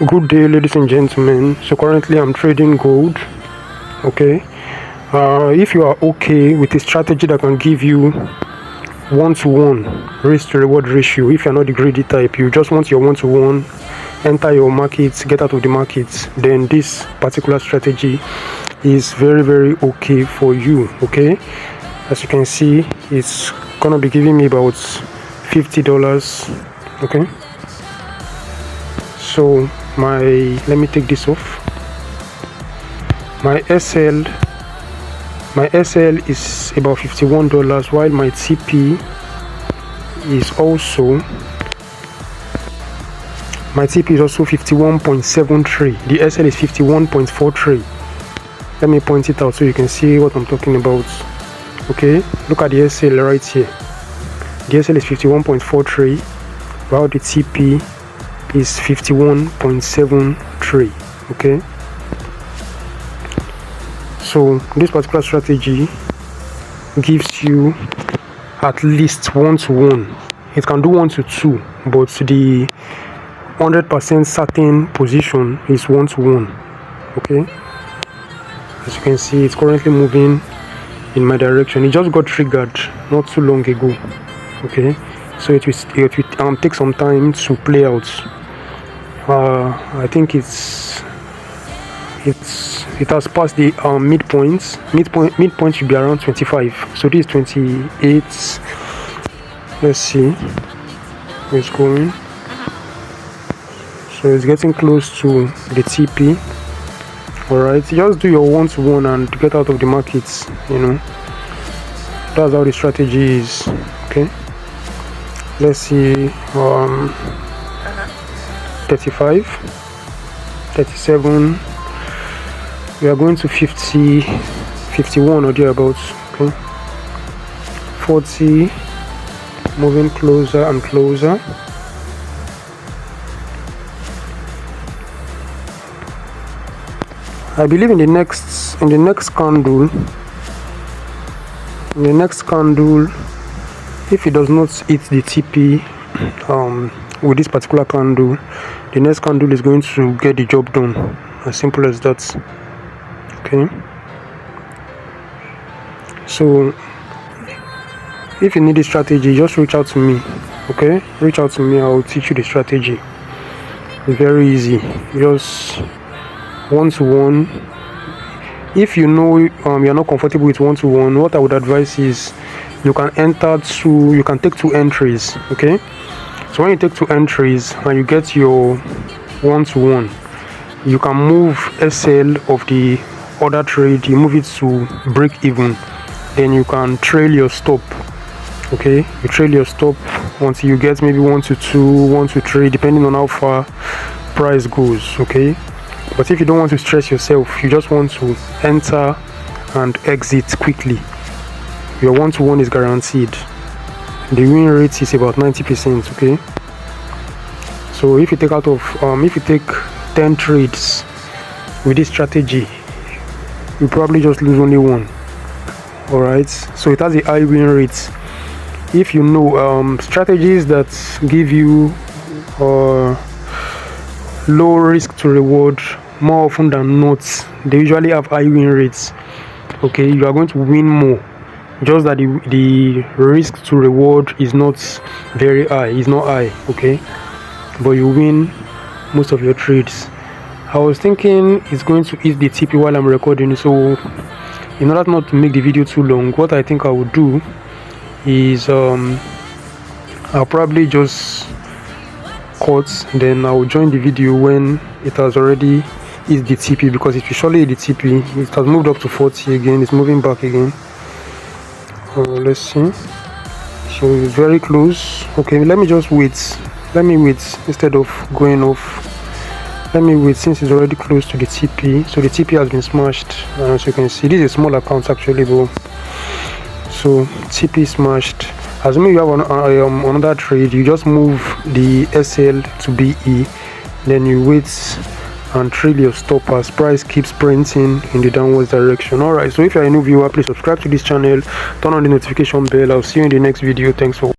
Good day, ladies and gentlemen. So currently I'm trading gold. Okay, if you are okay with a strategy that can give you 1-to-1 risk to reward ratio, if you're not the greedy type, you just want your 1-to-1, enter your markets, get out of the markets, then this particular strategy is very okay for you. Okay, as you can see, it's gonna be giving me about $50. Okay, so let me take this off. My SL is about $51, while my TP is also 51.73. the SL is 51.43. let me point it out so you can see what I'm talking about. Okay, look at the SL right here. The SL is 51.43, while the TP is 51.73. okay, so this particular strategy gives you at least 1-to-1. It can do 1-to-2, but the 100% certain position is 1-to-1. okay, as you can see, it's currently moving in my direction. It just got triggered not too long ago. Okay, so it will take some time to play out. I think it has passed the midpoint. Midpoint should be around 25. So this is 28. Let's see where it's going. So it's getting close to the TP. Alright, just do your 1-to-1 and get out of the markets. That's how the strategy is. Okay, let's see. 35, 37. We are going to 50, 51 or thereabouts. Okay, 40, moving closer and closer. I believe in the next candle, if it does not hit the TP with this particular candle, the next candle is going to get the job done. As simple as that. Okay, so if you need a strategy, just reach out to me. Okay, reach out to me, I'll teach you the strategy. Very easy, just 1-to-1. If you know you're not comfortable with 1-to-1, what I would advise is you can take 2 entries. Okay, so when you take 2 entries and you get your 1-to-1, you can move SL of the other trade, you move it to break even, then you can trail your stop. Okay, you trail your stop until you get maybe 1-to-2, 1-to-3, depending on how far price goes. Okay, but if you don't want to stress yourself, you just want to enter and exit quickly, your 1-to-1 is guaranteed. The win rate is about 90%. Okay, so if you take 10 trades with this strategy, you probably just lose only 1. Alright, so it has a high win rate. If you know strategies that give you low risk to reward, more often than not they usually have high win rates. Okay, you are going to win more, just that the risk to reward is not very high, it's not high. Okay, but you win most of your trades. I was thinking it's going to hit the TP while I'm recording, so in order not to make the video too long, what I think I would do is I'll probably just cut, then I'll join the video when it has already hit the TP, because it will surely hit the TP. It has moved up to 40 again, it's moving back again. Let's see, so it's very close. Okay, let me wait instead of going off. Let me wait, since it's already close to the TP. So the TP has been smashed, as you can see. This is a small account actually, bro. So TP smashed. Assuming you have another trade, you just move the SL to BE, then you wait and trail your stop as price keeps printing in the downwards direction. Alright, so if you're a new viewer, please subscribe to this channel, turn on the notification bell. I'll see you in the next video. Thanks for